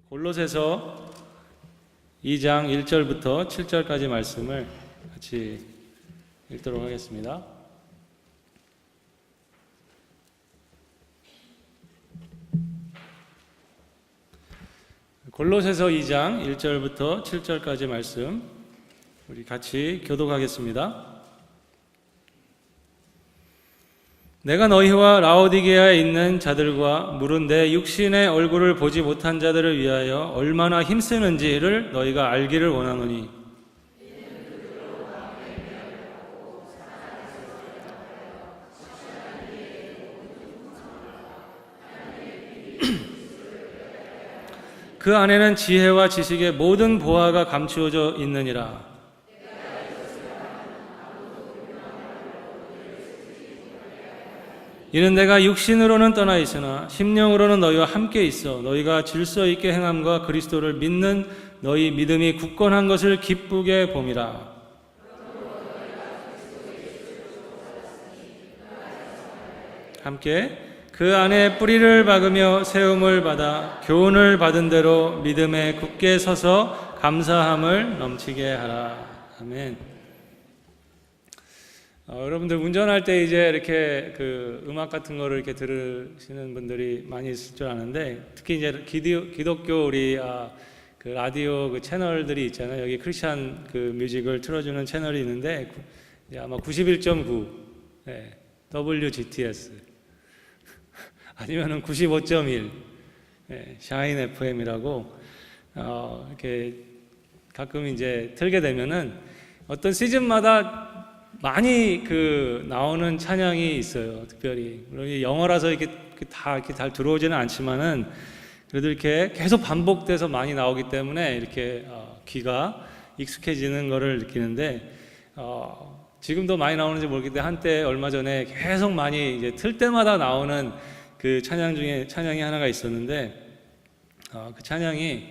골로새서 2장 1절부터 7절까지 말씀을 같이 읽도록 하겠습니다. 골로새서 2장 1절부터 7절까지 말씀 우리 같이 교독하겠습니다. 내가 너희와 라오디게아에 있는 자들과 물은 내 육신의 얼굴을 보지 못한 자들을 위하여 얼마나 힘쓰는지를 너희가 알기를 원하노니 그 안에는 지혜와 지식의 모든 보화가 감추어져 있느니라. 이는 내가 육신으로는 떠나 있으나 심령으로는 너희와 함께 있어 너희가 질서 있게 행함과 그리스도를 믿는 너희 믿음이 굳건한 것을 기쁘게 봄이라. 함께 그 안에 뿌리를 박으며 세움을 받아 교훈을 받은 대로 믿음에 굳게 서서 감사함을 넘치게 하라. 아멘. 여러분들 운전할 때 이제 이렇게 그 음악 같은 거를 이렇게 들으시는 분들이 많이 있을 줄 아는데, 특히 이제 기독교 우리 그 라디오 그 채널들이 있잖아요. 여기 크리스찬 그 뮤직을 틀어주는 채널이 있는데 이제 아마 91.9 WGTS 아니면은 95.1 샤인 FM이라고 이렇게 가끔 이제 틀게 되면은 어떤 시즌마다 많이 그 나오는 찬양이 있어요. 특별히 물론 영어라서 이렇게 잘 들어오지는 않지만은 그래도 이렇게 계속 반복돼서 많이 나오기 때문에 이렇게 귀가 익숙해지는 거를 느끼는데, 지금도 많이 나오는지 모르겠는데 한때 얼마 전에 계속 많이 이제 틀 때마다 나오는 그 찬양 중에 찬양이 하나가 있었는데, 그 찬양이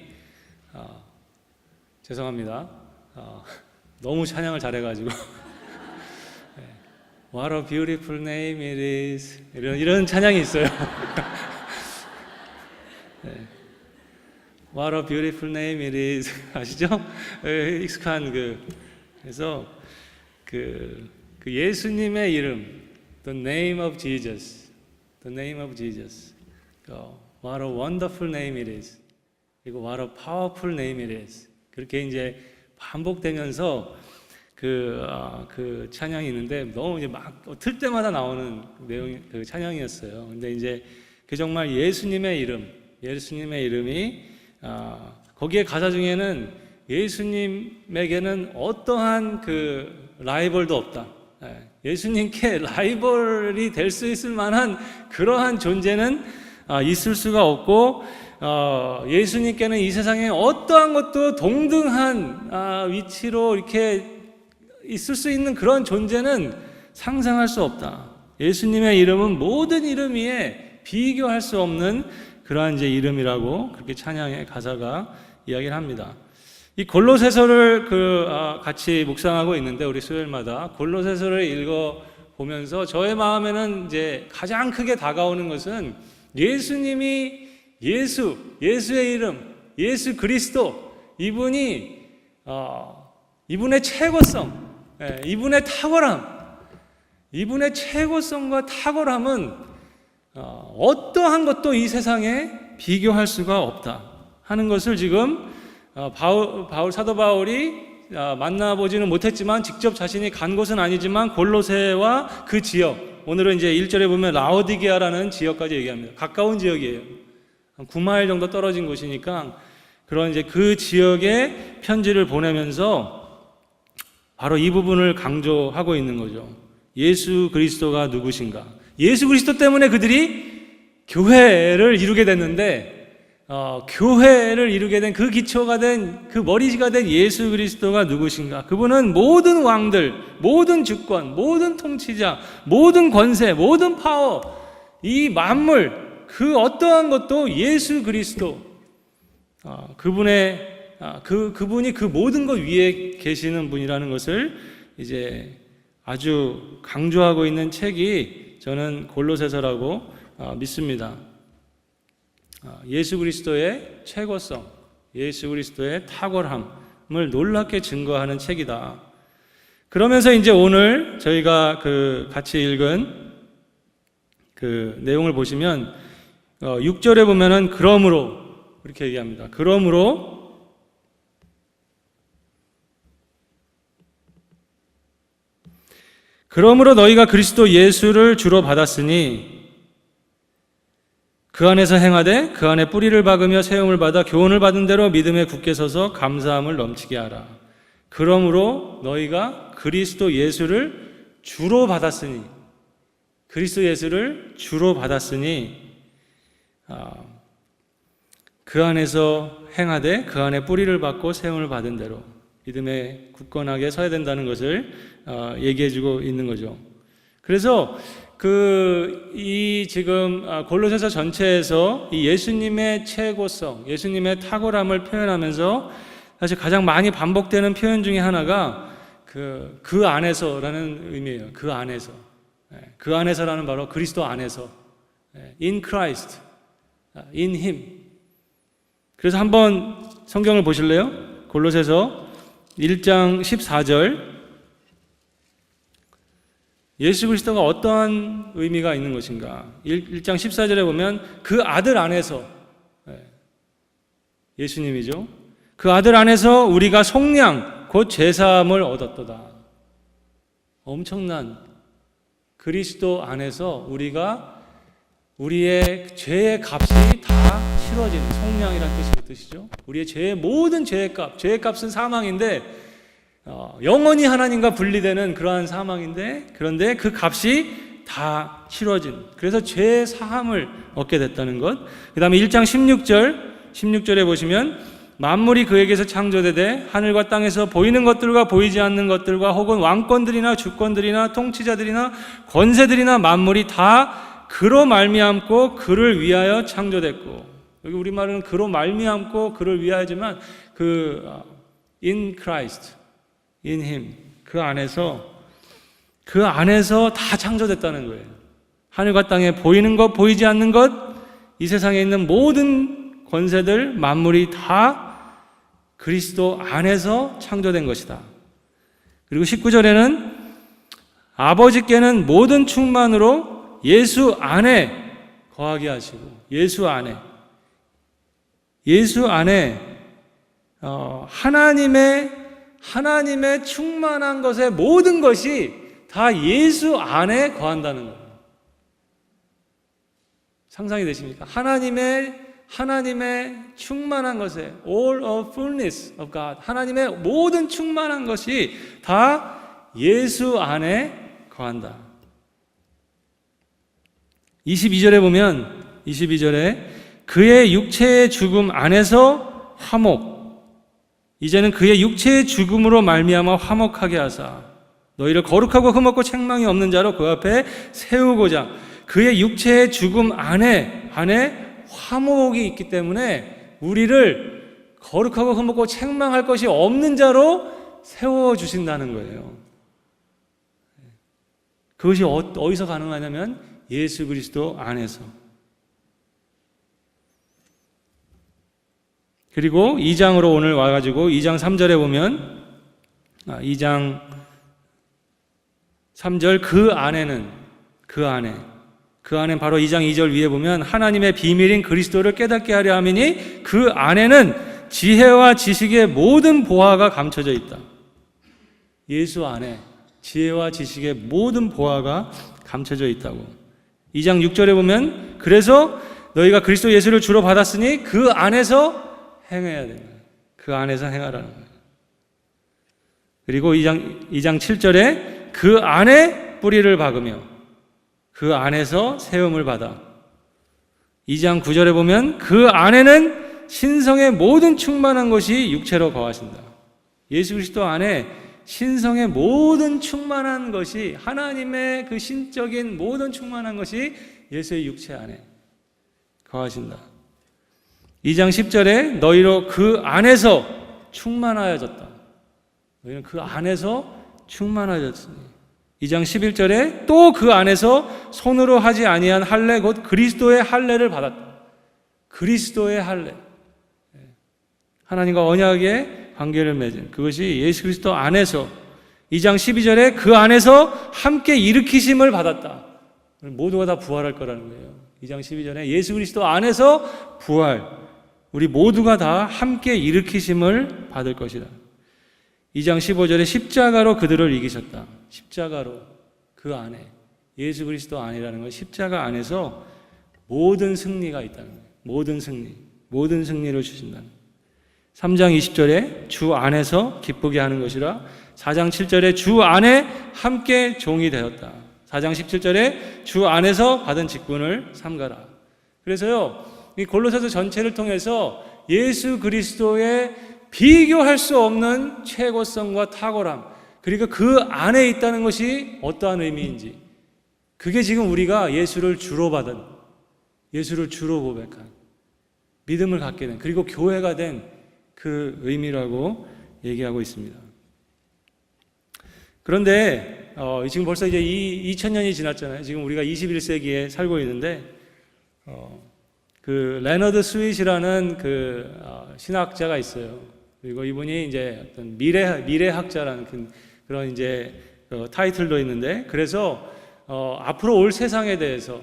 죄송합니다. 너무 찬양을 잘해가지고 What a beautiful name it is. 이런 찬양이 있어요. What a beautiful name it is. 아시죠? 익숙한 그래서 그 예수님의 이름, The name of Jesus, The name of Jesus. What a wonderful name it is. 그리고 What a powerful name it is. 그렇게 이제 반복되면서 그 찬양이 있는데 너무 이제 막 틀 때마다 나오는 내용 그 찬양이었어요. 근데 이제 그 정말 예수님의 이름이 거기에 가사 중에는 예수님에게는 어떠한 그 라이벌도 없다. 예수님께 라이벌이 될 수 있을 만한 그러한 존재는 있을 수가 없고, 예수님께는 이 세상에 어떠한 것도 동등한 위치로 이렇게 있을 수 있는 그런 존재는 상상할 수 없다. 예수님의 이름은 모든 이름 위에 비교할 수 없는 그러한 이제 이름이라고 그렇게 찬양의 가사가 이야기를 합니다. 이 골로새서를 같이 묵상하고 있는데 우리 수요일마다 골로새서를 읽어 보면서 저의 마음에는 이제 가장 크게 다가오는 것은 예수님이 예수의 이름, 예수 그리스도, 이분의 최고성, 이분의 탁월함, 이분의 최고성과 탁월함은 어떠한 것도 이 세상에 비교할 수가 없다 하는 것을 지금 사도 바울이 만나보지는 못했지만 직접 자신이 간 곳은 아니지만 골로새와 그 지역, 오늘은 이제 1절에 보면 라오디게아라는 지역까지 얘기합니다. 가까운 지역이에요. 한 9마일 정도 떨어진 곳이니까 그런 이제 그 지역에 편지를 보내면서 바로 이 부분을 강조하고 있는 거죠. 예수 그리스도가 누구신가? 예수 그리스도 때문에 그들이 교회를 이루게 됐는데, 교회를 이루게 된 그 기초가 된 그 머리가 된 예수 그리스도가 누구신가? 그분은 모든 왕들, 모든 주권, 모든 통치자, 모든 권세, 모든 파워, 이 만물, 그 어떠한 것도 예수 그리스도, 그분이 그 모든 것 위에 계시는 분이라는 것을 이제 아주 강조하고 있는 책이 저는 골로새서라고 믿습니다. 예수 그리스도의 최고성, 예수 그리스도의 탁월함을 놀랍게 증거하는 책이다. 그러면서 이제 오늘 저희가 같이 읽은 그 내용을 보시면 6절에 보면은 그러므로 이렇게 얘기합니다. 그러므로 너희가 그리스도 예수를 주로 받았으니 그 안에서 행하되 그 안에 뿌리를 박으며 세움을 받아 교훈을 받은 대로 믿음에 굳게 서서 감사함을 넘치게 하라. 그러므로 너희가 그리스도 예수를 주로 받았으니 그 안에서 행하되 그 안에 뿌리를 박고 세움을 받은 대로 믿음에 굳건하게 서야 된다는 것을 얘기해주고 있는 거죠. 그래서 이 지금 골로새서 전체에서 이 예수님의 최고성, 예수님의 탁월함을 표현하면서 사실 가장 많이 반복되는 표현 중에 하나가 그 안에서라는 의미예요. 그 안에서. 그 안에서라는 바로 그리스도 안에서. In Christ, in Him. 그래서 한번 성경을 보실래요? 골로새서 1장 14절. 예수 그리스도가 어떠한 의미가 있는 것인가? 1장 14절에 보면 그 아들 안에서, 예수님이죠. 그 아들 안에서 우리가 속량 곧 죄사함을 얻었도다. 엄청난 그리스도 안에서 우리가 우리의 죄의 값이 다 치러진, 속량이라는 뜻이죠. 우리의 죄의 모든 죄의 값은 사망인데 영원히 하나님과 분리되는 그러한 사망인데, 그런데 그 값이 다 치러진, 그래서 죄의 사함을 얻게 됐다는 것. 그 다음에 1장 16절에 보시면 만물이 그에게서 창조되되 하늘과 땅에서 보이는 것들과 보이지 않는 것들과 혹은 왕권들이나 주권들이나 통치자들이나 권세들이나 만물이 다 그로 말미암고 그를 위하여 창조됐고, 여기 우리말은 그로 말미암고 그를 위하여지만 in Christ, in Him, 그 안에서 다 창조됐다는 거예요. 하늘과 땅에 보이는 것, 보이지 않는 것, 이 세상에 있는 모든 권세들, 만물이 다 그리스도 안에서 창조된 것이다. 그리고 19절에는 아버지께는 모든 충만으로 예수 안에 거하게 하시고, 예수 안에 하나님의 충만한 것의 모든 것이 다 예수 안에 거한다는 거예요. 상상이 되십니까? 하나님의 충만한 것에 all of fullness of God, 하나님의 모든 충만한 것이 다 예수 안에 거한다. 22절에 보면 그의 육체의 죽음 안에서 이제는 그의 육체의 죽음으로 말미암아 화목하게 하사 너희를 거룩하고 흠없고 책망이 없는 자로 그 앞에 세우고자, 그의 육체의 죽음 안에 화목이 있기 때문에 우리를 거룩하고 흠없고 책망할 것이 없는 자로 세워주신다는 거예요. 그것이 어디서 가능하냐면 예수 그리스도 안에서. 그리고 2장으로 오늘 와가지고 2장 3절에 보면 2장 3절 그 안에는 바로 2장 2절 위에 보면 하나님의 비밀인 그리스도를 깨닫게 하려 함이니 그 안에는 지혜와 지식의 모든 보화가 감춰져 있다. 예수 안에 지혜와 지식의 모든 보화가 감춰져 있다고. 2장 6절에 보면 그래서 너희가 그리스도 예수를 주로 받았으니 그 안에서 행해야 된다. 그 안에서 행하라는 거예요. 그리고 2장 7절에 그 안에 뿌리를 박으며 그 안에서 세움을 받아. 2장 9절에 보면 그 안에는 신성의 모든 충만한 것이 육체로 거하신다. 예수 그리스도 안에 신성의 모든 충만한 것이, 하나님의 그 신적인 모든 충만한 것이 예수의 육체 안에 거하신다. 2장 10절에 너희로 그 안에서 충만하여졌다. 너희는 그 안에서 충만하여졌으니. 2장 11절에 또 그 안에서 손으로 하지 아니한 할례 곧 그리스도의 할례를 받았다. 그리스도의 할례, 하나님과 언약의 관계를 맺은 그것이 예수 그리스도 안에서 2장 12절에 그 안에서 함께 일으키심을 받았다. 모두가 다 부활할 거라는 거예요. 2장 12절에 예수 그리스도 안에서 부활, 우리 모두가 다 함께 일으키심을 받을 것이다. 2장 15절에 십자가로 그들을 이기셨다. 십자가로, 그 안에, 예수 그리스도 안이라는 건 십자가 안에서 모든 승리가 있다는 거예요. 모든 승리, 모든 승리를 주신다는 거예요. 3장 20절에 주 안에서 기쁘게 하는 것이라, 4장 7절에 주 안에 함께 종이 되었다. 4장 17절에 주 안에서 받은 직분을 삼가라. 그래서요, 이 골로새서 전체를 통해서 예수 그리스도의 비교할 수 없는 최고성과 탁월함, 그리고 그 안에 있다는 것이 어떠한 의미인지, 그게 지금 우리가 예수를 주로 받은, 예수를 주로 고백한, 믿음을 갖게 된, 그리고 교회가 된 그 의미라고 얘기하고 있습니다. 그런데 지금 벌써 이제 2000년이 지났잖아요. 지금 우리가 21세기에 살고 있는데 그 레너드 스윗이라는 그 신학자가 있어요. 그리고 이분이 이제 어떤 미래학자라는 그런 이제 타이틀도 있는데, 그래서 앞으로 올 세상에 대해서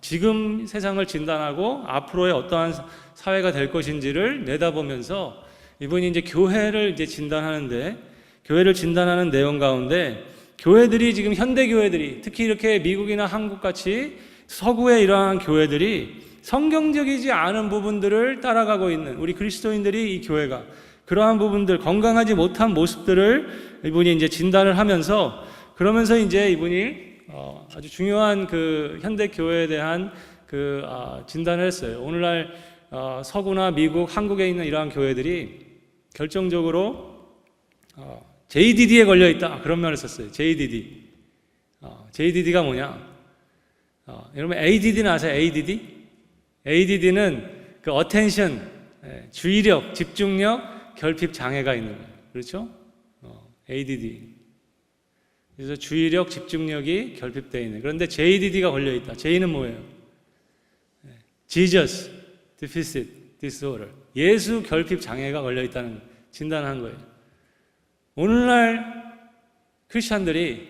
지금 세상을 진단하고 앞으로의 어떠한 사회가 될 것인지를 내다보면서 이분이 이제 교회를 이제 진단하는데, 교회를 진단하는 내용 가운데 교회들이 지금 현대 교회들이, 특히 이렇게 미국이나 한국 같이 서구의 이러한 교회들이 성경적이지 않은 부분들을 따라가고 있는 우리 그리스도인들이, 이 교회가 그러한 부분들, 건강하지 못한 모습들을 이분이 이제 진단을 하면서, 그러면서 이제 이분이 아주 중요한 그 현대 교회에 대한 그 진단을 했어요. 오늘날 서구나 미국, 한국에 있는 이러한 교회들이 결정적으로 JDD에 걸려 있다, 그런 말을 썼어요. JDD. JDD가 뭐냐? 여러분 ADD는 아세요? ADD? ADD는 그 attention, 주의력, 집중력, 결핍 장애가 있는 거예요. 그렇죠? ADD. 그래서 주의력, 집중력이 결핍되어 있는. 그런데 JDD가 걸려 있다. J는 뭐예요? Jesus Deficit Disorder. 예수 결핍 장애가 걸려 있다는 진단한 거예요. 오늘날 크리스천들이,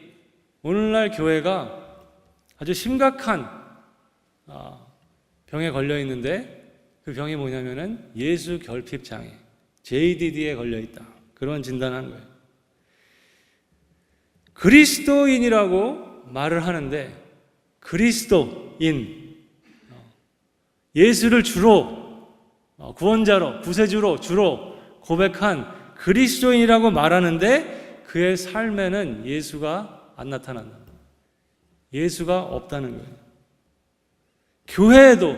오늘날 교회가 아주 심각한 병에 걸려 있는데, 그 병이 뭐냐면은 예수 결핍 장애, JDD에 걸려 있다. 그런 진단한 거예요. 그리스도인이라고 말을 하는데, 그리스도인, 예수를 주로 구원자로, 구세주로 주로 고백한 그리스도인이라고 말하는데, 그의 삶에는 예수가 안 나타난다. 예수가 없다는 거예요. 교회에도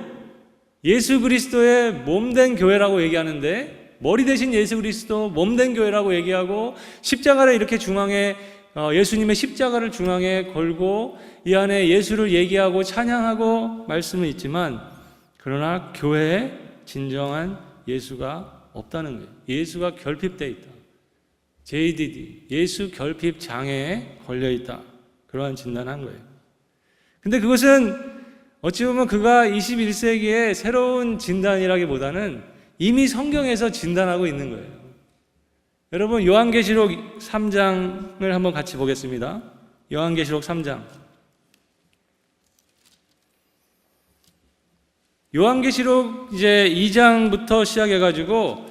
예수 그리스도의 몸된 교회라고 얘기하는데, 머리 대신 예수 그리스도 몸된 교회라고 얘기하고, 십자가를 이렇게 중앙에, 예수님의 십자가를 중앙에 걸고 이 안에 예수를 얘기하고 찬양하고 말씀은 있지만, 그러나 교회에 진정한 예수가 없다는 거예요. 예수가 결핍되어 있다. JDD, 예수 결핍 장애에 걸려 있다. 그러한 진단한 거예요. 근데 그것은 어찌 보면 그가 21세기의 새로운 진단이라기보다는 이미 성경에서 진단하고 있는 거예요. 여러분, 요한계시록 3장을 한번 같이 보겠습니다. 요한계시록 3장. 요한계시록 이제 2장부터 시작해가지고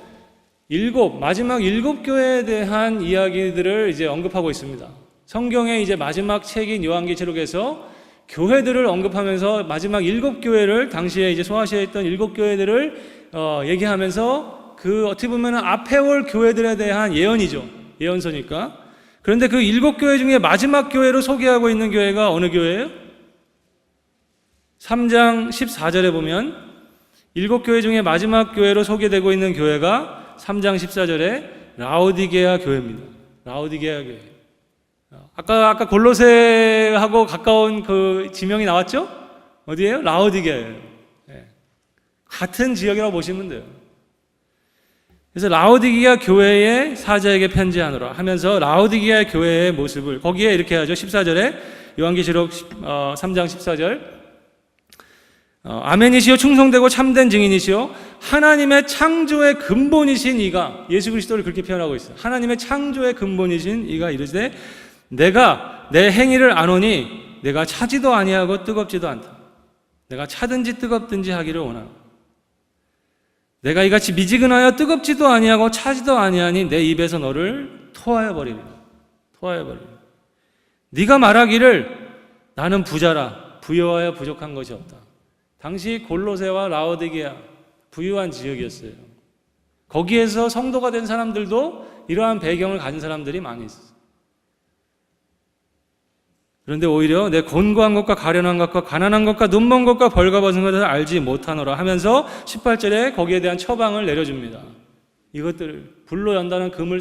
마지막 7교회에 대한 이야기들을 이제 언급하고 있습니다. 성경의 이제 마지막 책인 요한계시록에서 교회들을 언급하면서 마지막 7교회를, 당시에 이제 소아시아에 있던 7교회들을 얘기하면서, 그 어떻게 보면 앞에 올 교회들에 대한 예언이죠. 예언서니까. 그런데 그 7교회 중에 마지막 교회로 소개하고 있는 교회가 어느 교회예요? 3장 14절에 보면 7교회 중에 마지막 교회로 소개되고 있는 교회가 3장 14절에 라오디게아 교회입니다. 라오디게아 교회. 아까 골로새하고 가까운 그 지명이 나왔죠? 어디예요? 라오디게아예요. 같은 지역이라고 보시면 돼요. 그래서 라오디게아 교회의 사자에게 편지하노라 하면서 라오디게아 교회의 모습을 거기에 이렇게 하죠. 14절에 요한계시록 3장 14절, 아멘이시요 충성되고 참된 증인이시요 하나님의 창조의 근본이신 이가, 예수 그리스도를 그렇게 표현하고 있어요. 하나님의 창조의 근본이신 이가 이르시되 내가 내 행위를 아노니 내가 차지도 아니하고 뜨겁지도 않다. 내가 차든지 뜨겁든지 하기를 원하노. 내가 이같이 미지근하여 뜨겁지도 아니하고 차지도 아니하니 내 입에서 너를 토하여 버리리라. 토하여 버리리라. 네가 말하기를 나는 부자라 부여하여 부족한 것이 없다. 당시 골로새와 라오디게아 부유한 지역이었어요. 거기에서 성도가 된 사람들도 이러한 배경을 가진 사람들이 많이 있었어요. 그런데 오히려 내 곤고한 것과 가련한 것과 가난한 것과 눈먼 것과 벌거벗은 것을 알지 못하노라 하면서 18절에 거기에 대한 처방을 내려줍니다. 이것들을 불로 연다는 금을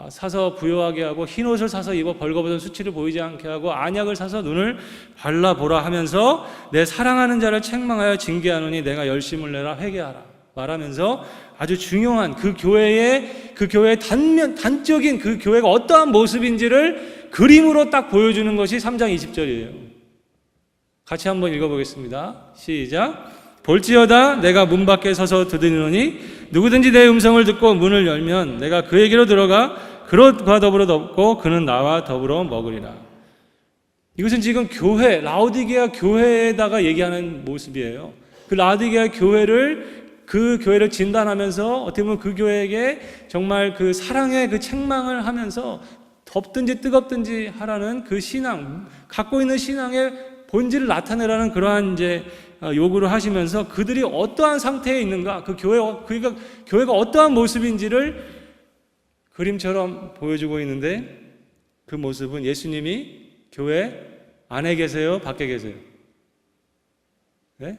사서 부요하게 하고 흰옷을 사서 입어 벌거벗은 수치를 보이지 않게 하고 안약을 사서 눈을 발라보라 하면서 내 사랑하는 자를 책망하여 징계하노니 내가 열심을 내라 회개하라 말하면서 아주 중요한 그 교회의 단적인 그 교회가 어떠한 모습인지를 그림으로 딱 보여주는 것이 3장 20절이에요. 같이 한번 읽어보겠습니다. 시작. 볼지어다 내가 문 밖에 서서 두드리노니 누구든지 내 음성을 듣고 문을 열면 내가 그에게로 들어가 그릇과 더불어 먹고 그는 나와 더불어 먹으리라. 이것은 지금 교회, 라오디게아 교회에다가 얘기하는 모습이에요. 그 라오디게아 그 교회를 진단하면서 어떻게 보면 그 교회에게 정말 그 사랑의 그 책망을 하면서 덥든지 뜨겁든지 하라는 그 신앙, 갖고 있는 신앙의 본질을 나타내라는 그러한 이제 요구를 하시면서 그들이 어떠한 상태에 있는가, 교회가 어떠한 모습인지를 그림처럼 보여주고 있는데 그 모습은 예수님이 교회 안에 계세요? 밖에 계세요? 네?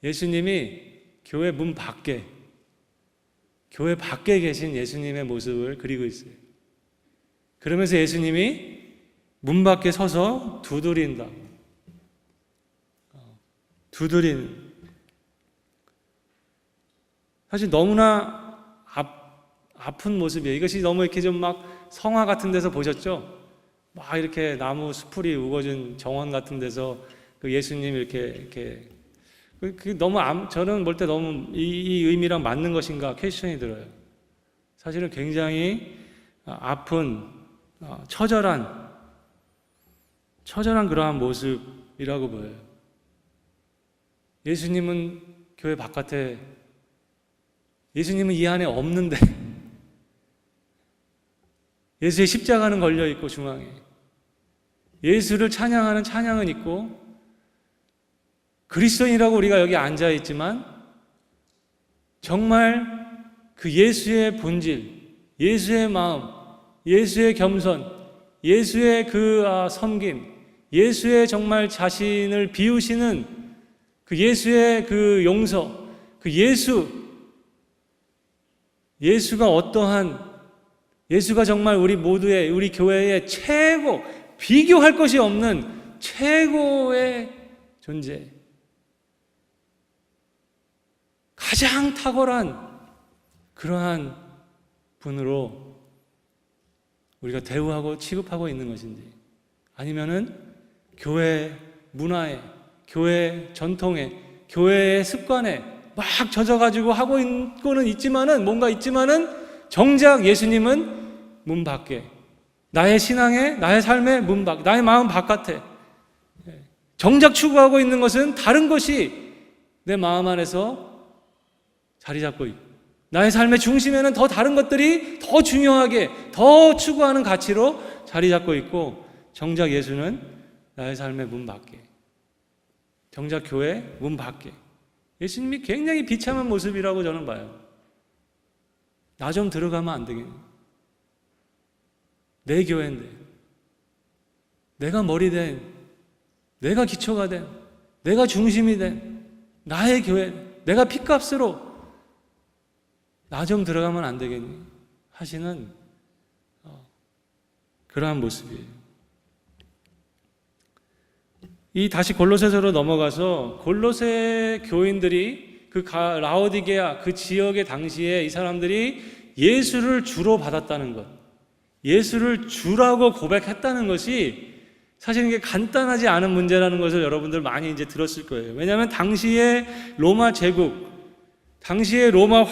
예수님이 교회 문 밖에, 교회 밖에 계신 예수님의 모습을 그리고 있어요. 그러면서 예수님이 문 밖에 서서 두드린다. 사실 너무나 아픈 모습이에요. 이것이 너무 이렇게 좀 막 성화 같은 데서 보셨죠? 막 이렇게 나무 수풀이 우거진 정원 같은 데서 그 예수님 이렇게 너무 저는 볼 때 너무 이 의미랑 맞는 것인가 퀘스천이 들어요. 사실은 굉장히 아픈 처절한 그러한 모습이라고 보여요. 예수님은 교회 바깥에, 예수님은 이 안에 없는데 예수의 십자가는 걸려 있고 중앙에 예수를 찬양하는 찬양은 있고 그리스도인이라고 우리가 여기 앉아 있지만 정말 그 예수의 본질, 예수의 마음, 예수의 겸손, 예수의 그 섬김, 예수의 정말 자신을 비우시는 그 예수의 그 용서, 그 예수가 예수가 정말 우리 교회의 최고, 비교할 것이 없는 최고의 존재, 가장 탁월한 그러한 분으로 우리가 대우하고 취급하고 있는 것인지, 아니면은 교회 문화에, 교회 전통에, 교회의 습관에 막 젖어가지고 하고 있고는 있지만은, 뭔가 있지만은 정작 예수님은 문 밖에, 나의 신앙에, 나의 삶의 문 밖, 나의 마음 바깥에 정작 추구하고 있는 것은 다른 것이 내 마음 안에서 자리 잡고 있고, 나의 삶의 중심에는 더 다른 것들이 더 중요하게, 더 추구하는 가치로 자리 잡고 있고, 정작 예수는 나의 삶의 문 밖에, 정작 교회 문 밖에. 예수님이 굉장히 비참한 모습이라고 저는 봐요. 나 좀 들어가면 안 되겠니? 내 교회인데, 내가 머리 된, 내가 기초가 된, 내가 중심이 된 나의 교회, 내가 핏값으로 나 좀 들어가면 안 되겠니? 하시는 그러한 모습이에요. 다시 골로새서로 넘어가서 골로새 교인들이 라오디게아 그 지역의 당시에 이 사람들이 예수를 주로 받았다는 것, 예수를 주라고 고백했다는 것이 사실 이게 간단하지 않은 문제라는 것을 여러분들 많이 이제 들었을 거예요. 왜냐하면 당시의 로마 제국, 당시의 로마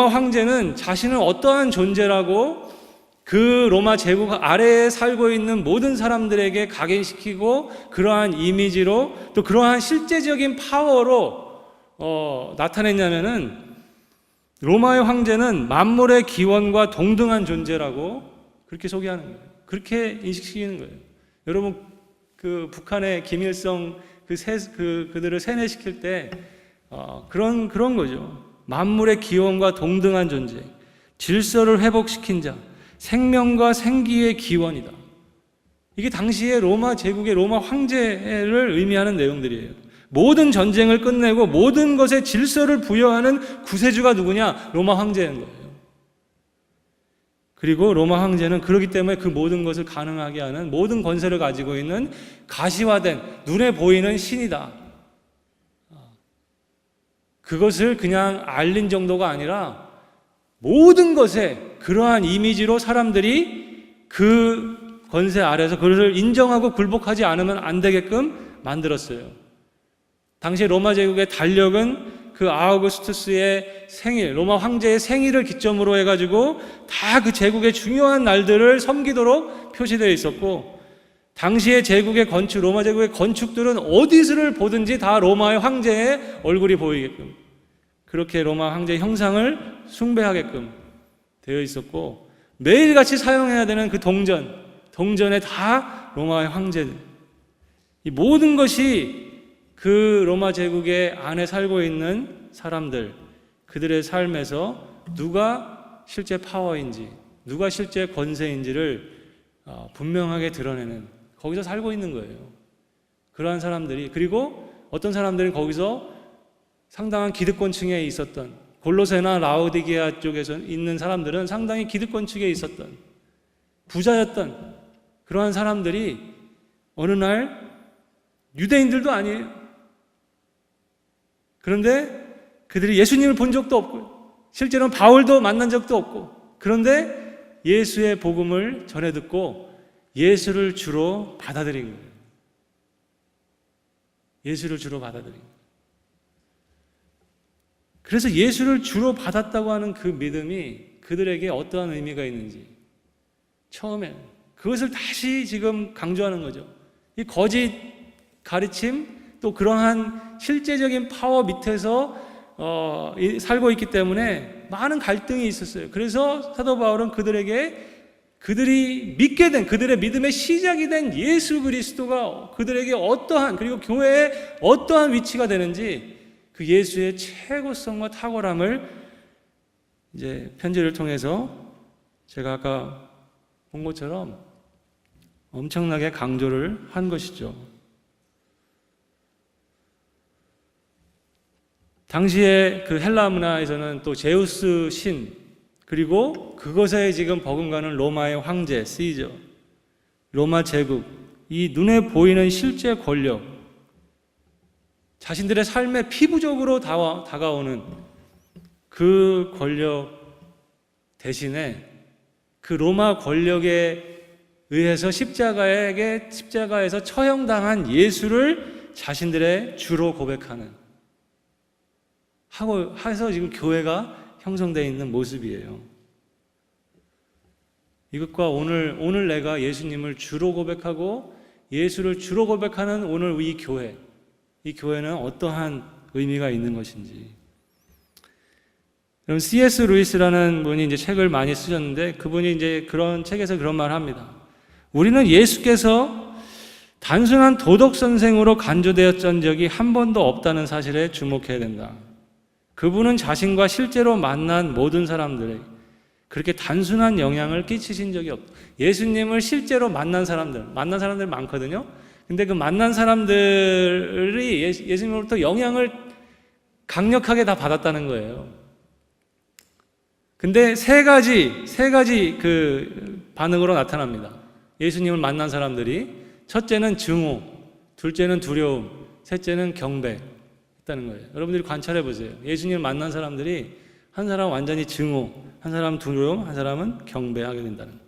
황제는 자신은 어떠한 존재라고 그 로마 제국 아래에 살고 있는 모든 사람들에게 각인시키고 그러한 이미지로 또 그러한 실제적인 파워로 나타냈냐면은 로마의 황제는 만물의 기원과 동등한 존재라고 그렇게 소개하는 거예요. 그렇게 인식시키는 거예요. 여러분 그 북한의 김일성 그들을 세뇌시킬 때 그런 거죠. 만물의 기원과 동등한 존재, 질서를 회복시킨 자, 생명과 생기의 기원이다. 이게 당시의 로마 제국의 로마 황제를 의미하는 내용들이에요. 모든 전쟁을 끝내고 모든 것에 질서를 부여하는 구세주가 누구냐? 로마 황제인 거예요. 그리고 로마 황제는 그렇기 때문에 그 모든 것을 가능하게 하는 모든 권세를 가지고 있는 가시화된 눈에 보이는 신이다. 그것을 그냥 알린 정도가 아니라 모든 것에 그러한 이미지로 사람들이 그 권세 아래서 그것을 인정하고 굴복하지 않으면 안 되게끔 만들었어요. 당시 로마 제국의 달력은 그 아우구스투스의 생일, 로마 황제의 생일을 기점으로 해가지고 다 그 제국의 중요한 날들을 섬기도록 표시되어 있었고, 당시의 제국의 건축, 로마 제국의 건축들은 어디서를 보든지 다 로마의 황제의 얼굴이 보이게끔, 그렇게 로마 황제의 형상을 숭배하게끔 되어 있었고, 매일같이 사용해야 되는 그 동전에 다 로마의 황제들, 이 모든 것이 그 로마 제국의 안에 살고 있는 사람들, 그들의 삶에서 누가 실제 파워인지, 누가 실제 권세인지를 분명하게 드러내는, 거기서 살고 있는 거예요. 그러한 사람들이, 그리고 어떤 사람들은 거기서 상당한 기득권층에 있었던, 골로새나 라오디게아 쪽에서 있는 사람들은 상당히 기득권층에 있었던, 부자였던 그러한 사람들이 어느 날, 유대인들도 아니에요. 그런데 그들이 예수님을 본 적도 없고, 실제로는 바울도 만난 적도 없고, 그런데 예수의 복음을 전해 듣고 예수를 주로 받아들인 거예요. 예수를 주로 받아들인 거예요. 그래서 예수를 주로 받았다고 하는 그 믿음이 그들에게 어떠한 의미가 있는지 처음에 그것을 다시 지금 강조하는 거죠. 이 거짓 가르침, 또 그러한 실제적인 파워 밑에서 살고 있기 때문에 많은 갈등이 있었어요. 그래서 사도 바울은 그들이 믿게 된, 그들의 믿음의 시작이 된 예수 그리스도가 그들에게 어떠한, 그리고 교회에 어떠한 위치가 되는지 그 예수의 최고성과 탁월함을 이제 편지를 통해서 제가 아까 본 것처럼 엄청나게 강조를 한 것이죠. 당시에 그 헬라 문화에서는 또 제우스 신, 그리고 그것에 지금 버금가는 로마의 황제, 시저, 로마 제국, 이 눈에 보이는 실제 권력, 자신들의 삶에 피부적으로 다가오는 그 권력 대신에 그 로마 권력에 의해서 십자가에서 처형당한 예수를 자신들의 주로 고백하는, 해서 지금 교회가 형성되어 있는 모습이에요. 이것과 오늘 내가 예수님을 주로 고백하고 예수를 주로 고백하는 오늘 이 교회는 어떠한 의미가 있는 것인지. 여러분, C.S. 루이스라는 분이 이제 책을 많이 쓰셨는데, 그분이 이제 그런 책에서 그런 말을 합니다. 우리는 예수께서 단순한 도덕 선생으로 간주되었던 적이 한 번도 없다는 사실에 주목해야 된다. 그분은 자신과 실제로 만난 모든 사람들에게 그렇게 단순한 영향을 끼치신 적이 없다. 예수님을 실제로 만난 사람들 많거든요. 근데 그 만난 사람들이 예수님으로부터 영향을 강력하게 다 받았다는 거예요. 근데 세 가지 그 반응으로 나타납니다. 예수님을 만난 사람들이, 첫째는 증오, 둘째는 두려움, 셋째는 경배 했다는 거예요. 여러분들이 관찰해 보세요. 예수님을 만난 사람들이 한 사람은 완전히 증오, 한 사람은 두려움, 한 사람은 경배하게 된다는 거예요.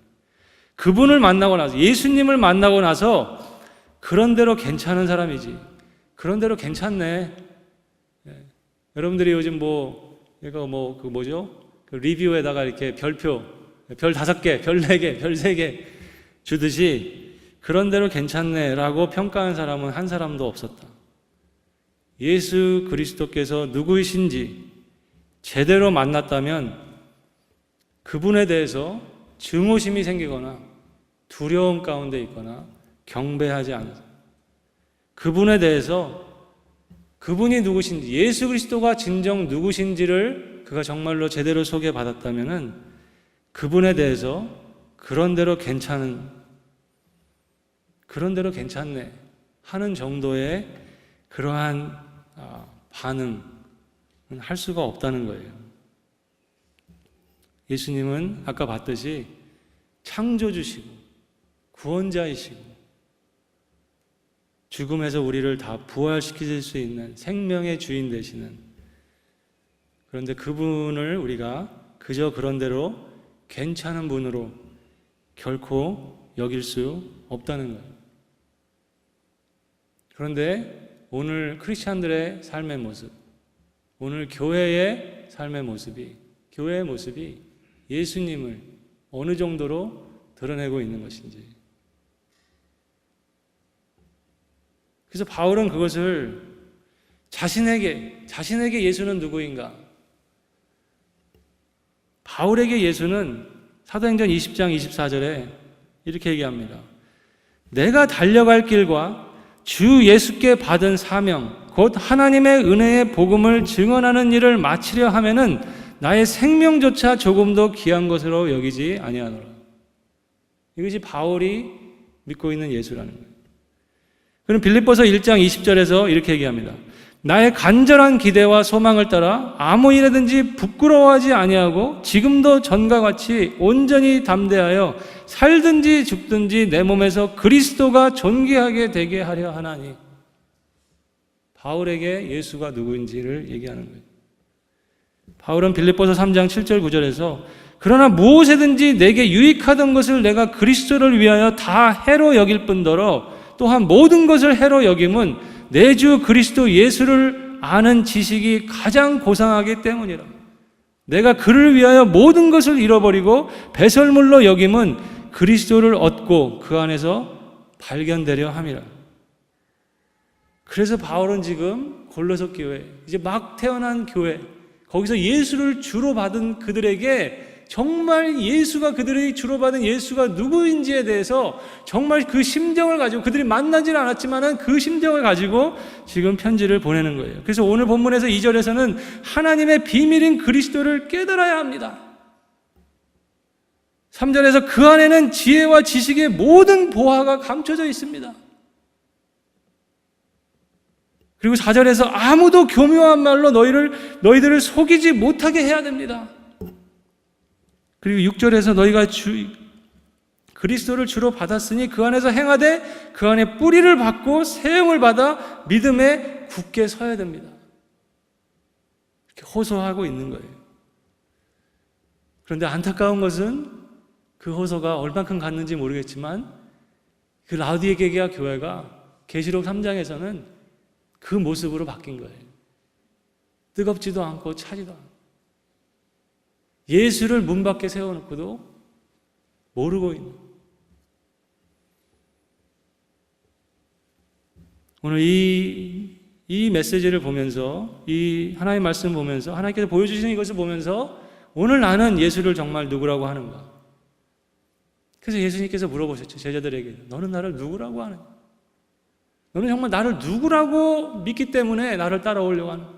그분을 만나고 나서, 예수님을 만나고 나서 그런 대로 괜찮은 사람이지. 그런 대로 괜찮네. 예. 여러분들이 요즘 그 리뷰에다가 이렇게 별표, 별 5개, 별 4개, 별 3개 주듯이 그런 대로 괜찮네 라고 평가한 사람은 한 사람도 없었다. 예수 그리스도께서 누구이신지 제대로 만났다면 그분에 대해서 증오심이 생기거나 두려움 가운데 있거나 경배하지 않아서, 그분에 대해서 그분이 누구신지, 예수 그리스도가 진정 누구신지를 그가 정말로 제대로 소개받았다면은 그분에 대해서 그런 대로 괜찮네 하는 정도의 그러한 반응은 할 수가 없다는 거예요. 예수님은 아까 봤듯이 창조주시고 구원자이시고 죽음에서 우리를 다 부활시킬 수 있는 생명의 주인 되시는, 그런데 그분을 우리가 그저 그런 대로 괜찮은 분으로 결코 여길 수 없다는 거예요. 그런데 오늘 크리스찬들의 삶의 모습, 오늘 교회의 삶의 모습이, 교회의 모습이 예수님을 어느 정도로 드러내고 있는 것인지. 그래서 바울은 그것을 자신에게 예수는 누구인가? 바울에게 예수는 사도행전 20장 24절에 이렇게 얘기합니다. 내가 달려갈 길과 주 예수께 받은 사명, 곧 하나님의 은혜의 복음을 증언하는 일을 마치려 하면은 나의 생명조차 조금도 귀한 것으로 여기지 아니하노라. 이것이 바울이 믿고 있는 예수라는 거예요. 그럼 빌립보서 1장 20절에서 이렇게 얘기합니다. 나의 간절한 기대와 소망을 따라 아무 일에든지 부끄러워하지 아니하고 지금도 전과 같이 온전히 담대하여 살든지 죽든지 내 몸에서 그리스도가 존귀하게 되게 하려 하나니. 바울에게 예수가 누구인지를 얘기하는 거예요. 바울은 빌립보서 3장 7절 9절에서 그러나 무엇이든지 내게 유익하던 것을 내가 그리스도를 위하여 다 해로 여길 뿐더러 또한 모든 것을 해로 여김은 내 주 그리스도 예수를 아는 지식이 가장 고상하기 때문이라. 내가 그를 위하여 모든 것을 잃어버리고 배설물로 여김은 그리스도를 얻고 그 안에서 발견되려 함이라. 그래서 바울은 지금 골로새 교회, 이제 막 태어난 교회, 거기서 예수를 주로 받은 그들에게 정말 예수가, 그들이 주로 받은 예수가 누구인지에 대해서 정말 그 심정을 가지고, 그들이 만나지는 않았지만 그 심정을 가지고 지금 편지를 보내는 거예요. 그래서 오늘 본문에서 2절에서는 하나님의 비밀인 그리스도를 깨달아야 합니다. 3절에서 그 안에는 지혜와 지식의 모든 보화가 감춰져 있습니다. 그리고 4절에서 아무도 교묘한 말로 너희들을 속이지 못하게 해야 됩니다. 그리고 6절에서 너희가 그리스도를 주로 받았으니 그 안에서 행하되 그 안에 뿌리를 받고 세움을 받아 믿음에 굳게 서야 됩니다. 이렇게 호소하고 있는 거예요. 그런데 안타까운 것은 그 호소가 얼만큼 갔는지 모르겠지만 그 라우디게아 교회가 계시록 3장에서는 그 모습으로 바뀐 거예요. 뜨겁지도 않고 차지도 않고 예수를 문 밖에 세워놓고도 모르고 있는. 오늘 이 메시지를 보면서, 이 하나님의 말씀을 보면서, 하나님께서 보여주시는 이것을 보면서 오늘 나는 예수를 정말 누구라고 하는가? 그래서 예수님께서 물어보셨죠. 제자들에게. 너는 나를 누구라고 하느냐? 너는 정말 나를 누구라고 믿기 때문에 나를 따라오려고 하는.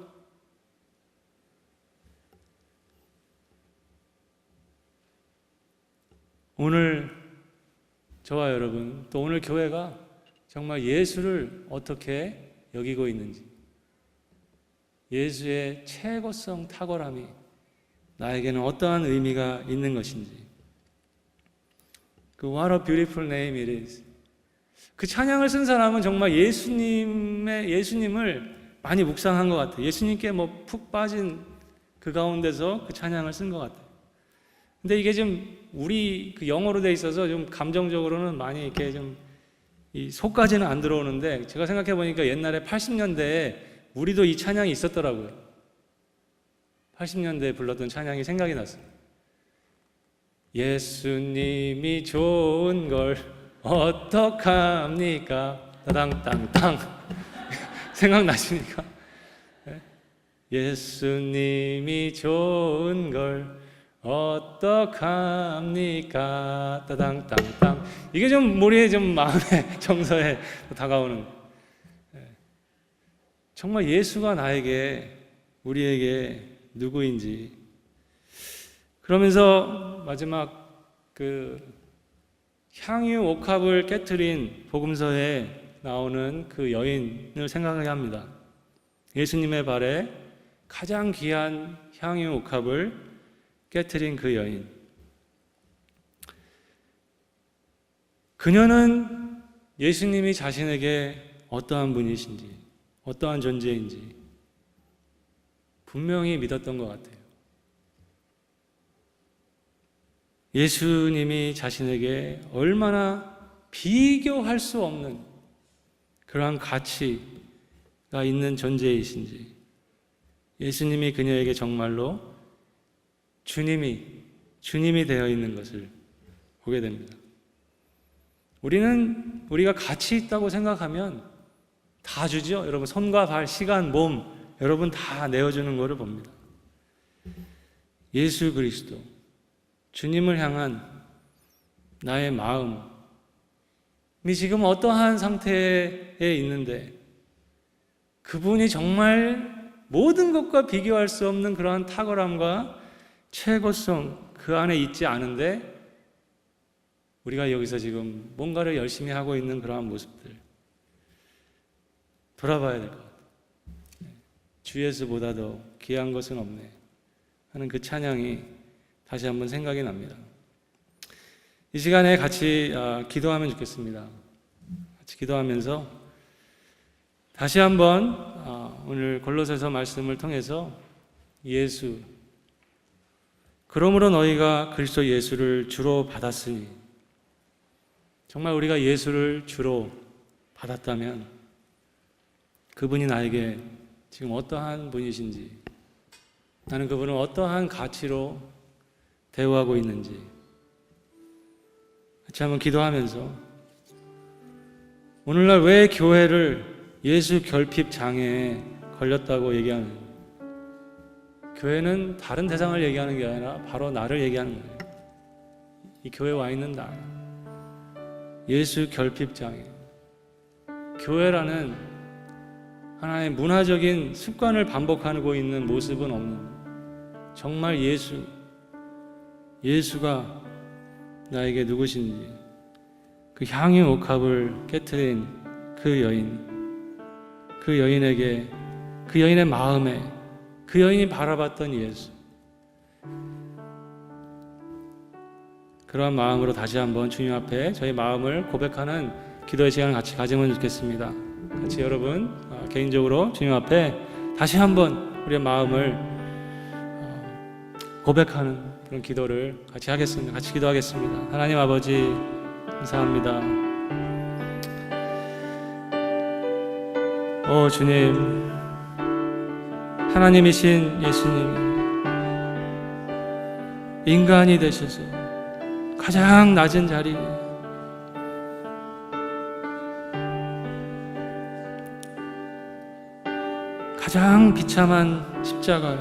오늘 저와 여러분, 또 오늘 교회가 정말 예수를 어떻게 여기고 있는지, 예수의 최고성 탁월함이 나에게는 어떠한 의미가 있는 것인지, 그 What a beautiful name it is. 그 찬양을 쓴 사람은 정말 예수님을 많이 묵상한 것 같아요. 예수님께 푹 빠진 그 가운데서 그 찬양을 쓴 것 같아요. 근데 이게 좀 우리 그 영어로 돼 있어서 좀 감정적으로는 많이 이렇게 좀 이 속까지는 안 들어오는데, 제가 생각해 보니까 옛날에 80년대에 우리도 이 찬양이 있었더라고요. 80년대에 불렀던 찬양이 생각이 났어요. 예수님이 좋은 걸 어떡합니까? 따당땅땅. 생각나시니까? 예수님이 좋은 걸 어떡합니까? 따당땅땅. 이게 좀 머리에 좀 마음의 정서에 다가오는, 정말 예수가 나에게, 우리에게 누구인지. 그러면서 마지막 그 향유 옥합을 깨트린 복음서에 나오는 그 여인을 생각하게 합니다. 예수님의 발에 가장 귀한 향유 옥합을 깨트린 그 여인. 그녀는 예수님이 자신에게 어떠한 분이신지, 어떠한 존재인지 분명히 믿었던 것 같아요. 예수님이 자신에게 얼마나 비교할 수 없는 그러한 가치가 있는 존재이신지, 예수님이 그녀에게 정말로 주님이 되어 있는 것을 보게 됩니다. 우리가 가치 있다고 생각하면 다 주죠. 여러분, 손과 발, 시간, 몸, 여러분 다 내어주는 것을 봅니다. 예수 그리스도, 주님을 향한 나의 마음이 지금 어떠한 상태에 있는데, 그분이 정말 모든 것과 비교할 수 없는 그러한 탁월함과 최고성 그 안에 있지 않은데, 우리가 여기서 지금 뭔가를 열심히 하고 있는 그러한 모습들 돌아봐야 될 것 같아요. 주 예수보다 더 귀한 것은 없네 하는 그 찬양이 다시 한번 생각이 납니다. 이 시간에 같이 기도하면 좋겠습니다. 같이 기도하면서 다시 한번 오늘 골로새서 말씀을 통해서 예수, 그러므로 너희가 그리스도 예수를 주로 받았으니, 정말 우리가 예수를 주로 받았다면 그분이 나에게 지금 어떠한 분이신지, 나는 그분을 어떠한 가치로 대우하고 있는지 같이 한번 기도하면서, 오늘날 왜 교회를 예수 결핍 장애에 걸렸다고 얘기하는, 교회는 다른 대상을 얘기하는 게 아니라 바로 나를 얘기하는 거예요. 이 교회에 와 있는 나, 예수 결핍 장애. 교회라는 하나의 문화적인 습관을 반복하고 있는 모습은 없는, 정말 예수가 나에게 누구신지, 그 향유 옥합을 깨트린 그 여인에게, 그 여인의 마음에, 그 여인이 바라봤던 예수, 그러한 마음으로 다시 한번 주님 앞에 저희 마음을 고백하는 기도의 시간을 같이 가지면 좋겠습니다. 같이 여러분 개인적으로 주님 앞에 다시 한번 우리의 마음을 고백하는 그런 기도를 같이 하겠습니다. 같이 기도하겠습니다. 하나님 아버지, 감사합니다. 주님, 하나님이신 예수님, 인간이 되셔서 가장 낮은 자리, 가장 비참한 십자가에,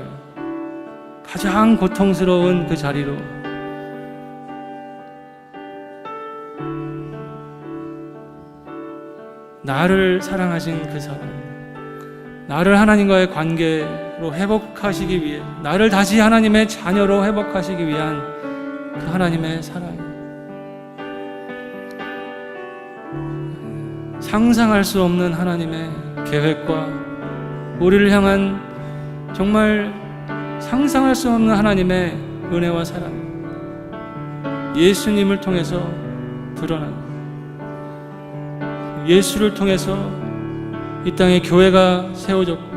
가장 고통스러운 그 자리로 나를 사랑하신 그 사랑, 나를 하나님과의 관계로 회복하시기 위해, 나를 다시 하나님의 자녀로 회복하시기 위한 그 하나님의 사랑, 상상할 수 없는 하나님의 계획과 우리를 향한 정말 상상할 수 없는 하나님의 은혜와 사랑, 예수님을 통해서 드러난, 예수를 통해서 이 땅에 교회가 세워졌고,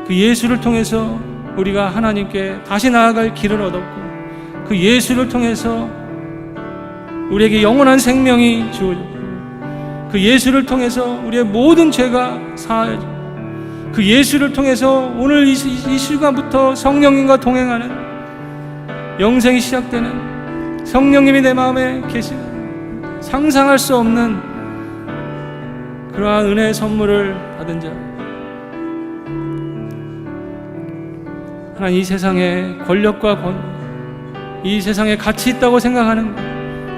그 예수를 통해서 우리가 하나님께 다시 나아갈 길을 얻었고, 그 예수를 통해서 우리에게 영원한 생명이 주어졌고, 그 예수를 통해서 우리의 모든 죄가 사하여지고, 그 예수를 통해서 오늘 이 시간부터 성령님과 동행하는 영생이 시작되는, 성령님이 내 마음에 계시는 상상할 수 없는 그러한 은혜의 선물을 받은 자, 하나님, 이 세상에 권력과 이 세상에 가치 있다고 생각하는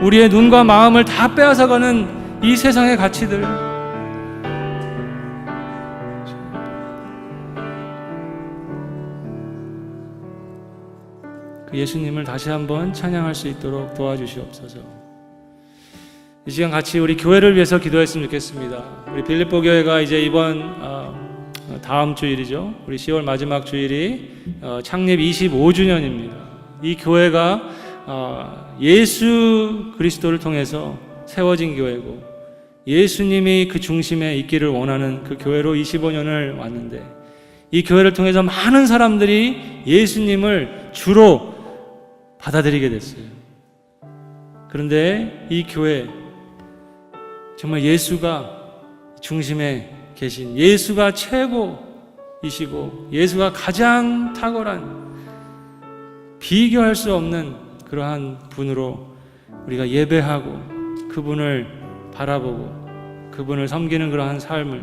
우리의 눈과 마음을 다 빼앗아가는 이 세상의 가치들, 그 예수님을 다시 한번 찬양할 수 있도록 도와주시옵소서. 이 시간 같이 우리 교회를 위해서 기도했으면 좋겠습니다. 우리 빌립보 교회가 이제 이번 다음 주일이죠. 우리 10월 마지막 주일이 창립 25주년입니다. 이 교회가 예수 그리스도를 통해서 세워진 교회고, 예수님이 그 중심에 있기를 원하는 그 교회로 25년을 왔는데, 이 교회를 통해서 많은 사람들이 예수님을 주로 받아들이게 됐어요. 그런데 이 교회, 정말 예수가 중심에 계신, 예수가 최고이시고 예수가 가장 탁월한, 비교할 수 없는 그러한 분으로 우리가 예배하고 그분을 바라보고 그분을 섬기는 그러한 삶을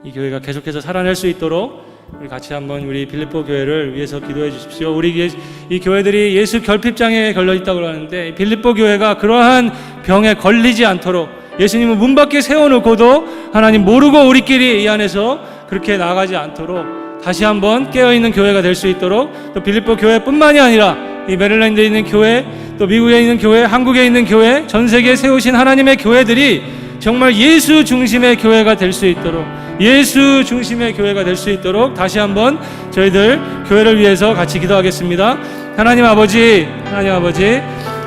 이 교회가 계속해서 살아낼 수 있도록 우리 같이 한번 우리 빌립보 교회를 위해서 기도해 주십시오. 우리 이 교회들이 예수 결핍장애에 걸려 있다고 하는데, 빌립보 교회가 그러한 병에 걸리지 않도록 예수님을 문 밖에 세워놓고도 하나님 모르고 우리끼리 이 안에서 그렇게 나아가지 않도록 다시 한번 깨어있는 교회가 될 수 있도록, 또 빌립보 교회뿐만이 아니라 이 메릴랜드에 있는 교회, 또 미국에 있는 교회, 한국에 있는 교회, 전 세계에 세우신 하나님의 교회들이 정말 예수 중심의 교회가 될 수 있도록, 예수 중심의 교회가 될 수 있도록 다시 한번 저희들 교회를 위해서 같이 기도하겠습니다. 하나님 아버지,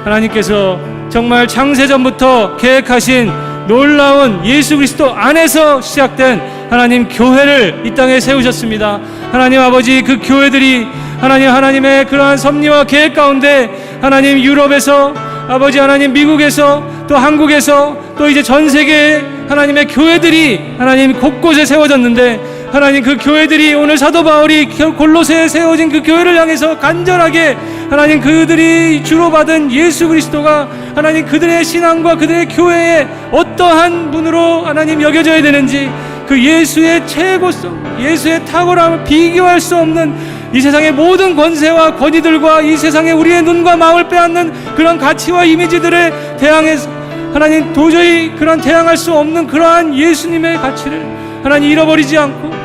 하나님께서 정말 창세전부터 계획하신 놀라운 예수 그리스도 안에서 시작된 하나님 교회를 이 땅에 세우셨습니다. 하나님 아버지, 그 교회들이 하나님의 그러한 섭리와 계획 가운데 하나님 유럽에서, 아버지 하나님 미국에서, 또 한국에서, 또 이제 전 세계에 하나님의 교회들이 하나님 곳곳에 세워졌는데, 하나님 그 교회들이 오늘 사도 바울이 골로새에 세워진 그 교회를 향해서 간절하게 하나님 그들이 주로 받은 예수 그리스도가 하나님 그들의 신앙과 그들의 교회에 어떠한 분으로 하나님 여겨져야 되는지, 그 예수의 최고성, 예수의 탁월함을 비교할 수 없는 이 세상의 모든 권세와 권위들과 이 세상에 우리의 눈과 마음을 빼앗는 그런 가치와 이미지들에 대항해서 하나님 도저히 그런 대항할 수 없는 그러한 예수님의 가치를 하나님 잃어버리지 않고,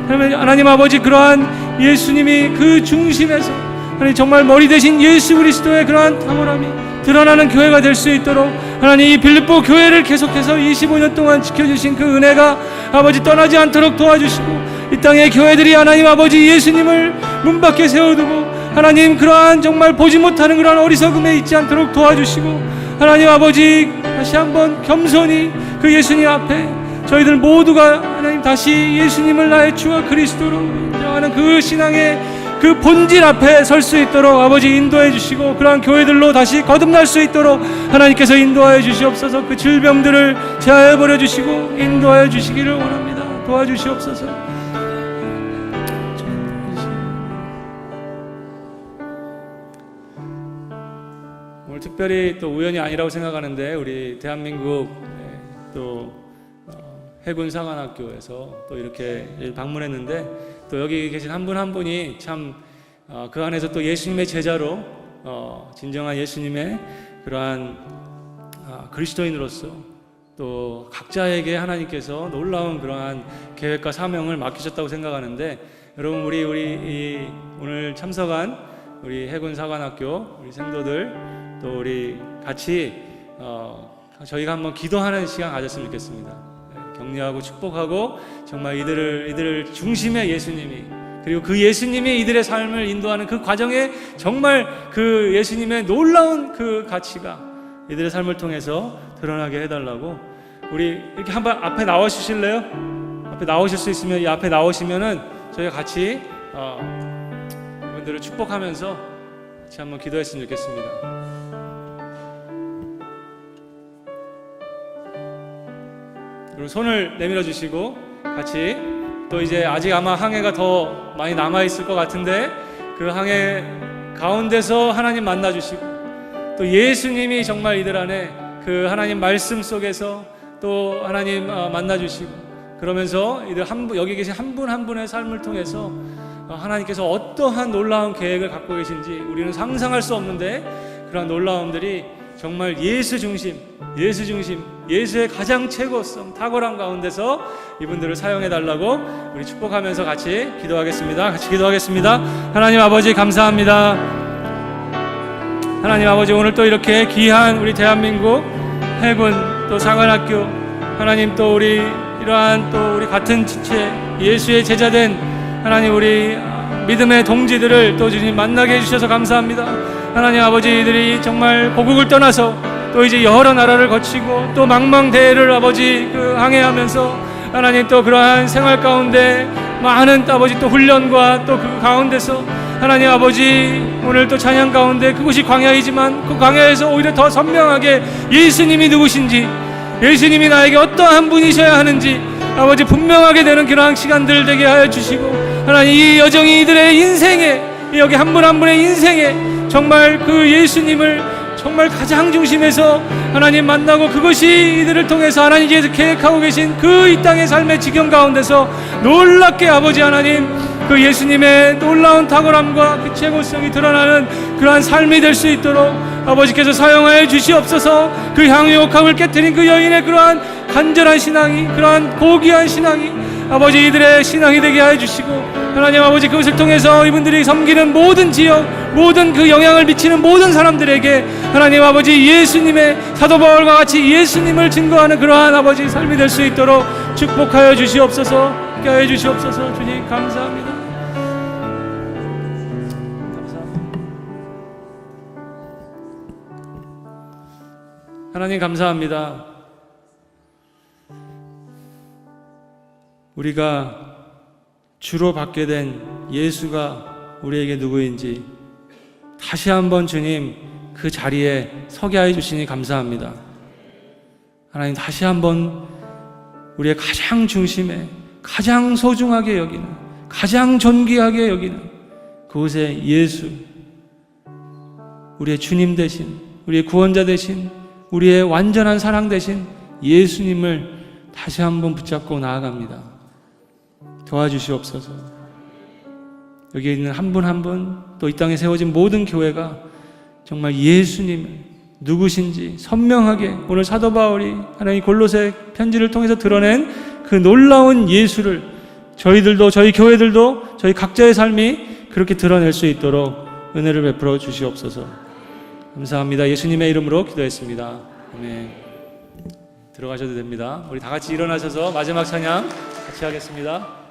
하나님 아버지 그러한 예수님이 그 중심에서 하나님 정말 머리 대신 예수 그리스도의 그러한 탁월함이 드러나는 교회가 될 수 있도록 하나님 이 빌립보 교회를 계속해서 25년 동안 지켜주신 그 은혜가 아버지 떠나지 않도록 도와주시고, 이 땅의 교회들이 하나님 아버지 예수님을 문 밖에 세워두고 하나님 그러한 정말 보지 못하는 그러한 어리석음에 있지 않도록 도와주시고, 하나님 아버지 다시 한번 겸손히 그 예수님 앞에 저희들 모두가 하나님 다시 예수님을 나의 주와 그리스도로 인정하는 그 신앙의 그 본질 앞에 설 수 있도록 아버지 인도해 주시고, 그러한 교회들로 다시 거듭날 수 있도록 하나님께서 인도하여 주시옵소서. 그 질병들을 제하여 버려 주시고 인도하여 주시기를 원합니다. 도와주시옵소서. 오늘 특별히 또 우연이 아니라고 생각하는데, 우리 대한민국 또 해군 사관학교에서 또 이렇게 방문했는데, 또 여기 계신 한 분 한 분이 참 그 안에서 또 예수님의 제자로 진정한 예수님의 그러한 그리스도인으로서 또 각자에게 하나님께서 놀라운 그러한 계획과 사명을 맡기셨다고 생각하는데, 여러분 우리 오늘 참석한 우리 해군 사관학교 우리 생도들, 또 우리 같이 저희가 한번 기도하는 시간 가졌으면 좋겠습니다. 격려하고 축복하고 정말 이들을 중심에 예수님이, 그리고 그 예수님이 이들의 삶을 인도하는 그 과정에 정말 그 예수님의 놀라운 그 가치가 이들의 삶을 통해서 드러나게 해달라고, 우리 이렇게 한번 앞에 나와 주실래요? 앞에 나오실 수 있으면 이 앞에 나오시면은 저희가 같이 이분들을 축복하면서 같이 한번 기도했으면 좋겠습니다. 그리고 손을 내밀어 주시고 같이 또 이제 아직 아마 항해가 더 많이 남아 있을 것 같은데 그 항해 가운데서 하나님 만나 주시고 또 예수님이 정말 이들 안에 그 하나님 말씀 속에서 또 하나님 만나 주시고 그러면서 이들 여기 계신 한 분 한 분의 삶을 통해서 하나님께서 어떠한 놀라운 계획을 갖고 계신지 우리는 상상할 수 없는데 그런 놀라움들이 정말 예수 중심, 예수의 가장 최고성, 탁월한 가운데서 이분들을 사용해 달라고 우리 축복하면서 같이 기도하겠습니다. 같이 기도하겠습니다. 하나님 아버지 감사합니다. 하나님 아버지 오늘 또 이렇게 귀한 우리 대한민국 해군 또 사관학교 하나님 또 우리 이러한 또 우리 같은 지체 예수의 제자된 하나님 우리 믿음의 동지들을 또 주님 만나게 해주셔서 감사합니다. 하나님 아버지들이 정말 고국을 떠나서 또 이제 여러 나라를 거치고 또 망망대해를 아버지 항해하면서 하나님 또 그러한 생활 가운데 많은 아버지 또 훈련과 또 그 가운데서 하나님 아버지 오늘 또 찬양 가운데 그곳이 광야이지만 그 광야에서 오히려 더 선명하게 예수님이 누구신지 예수님이 나에게 어떠한 분이셔야 하는지 아버지 분명하게 되는 그러한 시간들 되게 하여 주시고 하나님 이 여정이 이들의 인생에 여기 한 분 한 분의 인생에 정말 그 예수님을 정말 가장 중심에서 하나님 만나고 그것이 이들을 통해서 하나님께서 계획하고 계신 그 이 땅의 삶의 지경 가운데서 놀랍게 아버지 하나님 그 예수님의 놀라운 탁월함과 그 최고성이 드러나는 그러한 삶이 될 수 있도록 아버지께서 사용하여 주시옵소서. 그 향유옥합을 깨뜨린 그 여인의 그러한 간절한 신앙이 그러한 고귀한 신앙이 아버지 이들의 신앙이 되게 하여 주시고 하나님 아버지 그것을 통해서 이분들이 섬기는 모든 지역 모든 그 영향을 미치는 모든 사람들에게 하나님 아버지 예수님의 사도 바울과 같이 예수님을 증거하는 그러한 아버지 삶이 될 수 있도록 축복하여 주시옵소서. 함께 하여 주시옵소서. 주님 감사합니다. 하나님 감사합니다. 우리가 주로 받게 된 예수가 우리에게 누구인지 다시 한번 주님 그 자리에 서게 하여 주시니 감사합니다. 하나님 다시 한번 우리의 가장 중심에 가장 소중하게 여기는 가장 존귀하게 여기는 그곳에 예수 우리의 주님 되신 우리의 구원자 되신 우리의 완전한 사랑 되신 예수님을 다시 한번 붙잡고 나아갑니다. 도와주시옵소서. 여기 있는 한 분 한 분 또 이 땅에 세워진 모든 교회가 정말 예수님을 누구신지 선명하게 오늘 사도 바울이 하나님 골로새 편지를 통해서 드러낸 그 놀라운 예수를 저희들도 저희 교회들도 저희 각자의 삶이 그렇게 드러낼 수 있도록 은혜를 베풀어 주시옵소서. 감사합니다. 예수님의 이름으로 기도했습니다. 아멘. 들어가셔도 됩니다. 우리 다 같이 일어나셔서 마지막 찬양 같이 하겠습니다.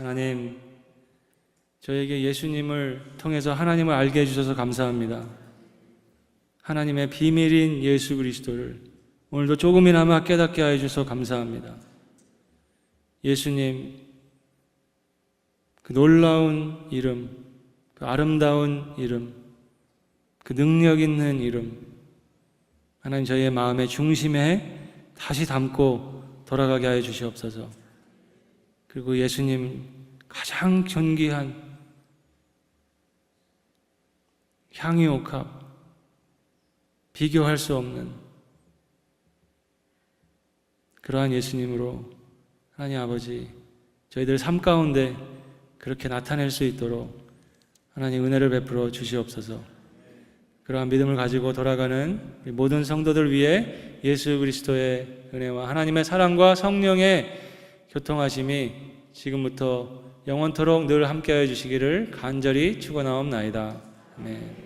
하나님, 저에게 예수님을 통해서 하나님을 알게 해주셔서 감사합니다. 하나님의 비밀인 예수 그리스도를 오늘도 조금이나마 깨닫게 하여 주셔서 감사합니다. 예수님, 그 놀라운 이름, 그 아름다운 이름, 그 능력 있는 이름, 하나님 저희의 마음의 중심에 다시 담고 돌아가게 하여 주시옵소서. 그리고 예수님 가장 존귀한 향유옥합, 비교할 수 없는 그러한 예수님으로 하나님 아버지, 저희들 삶 가운데 그렇게 나타낼 수 있도록 하나님 은혜를 베풀어 주시옵소서. 그러한 믿음을 가지고 돌아가는 모든 성도들 위해 예수 그리스도의 은혜와 하나님의 사랑과 성령의 교통하심이 지금부터 영원토록 늘 함께하여 주시기를 간절히 축원하옵나이다. 아멘.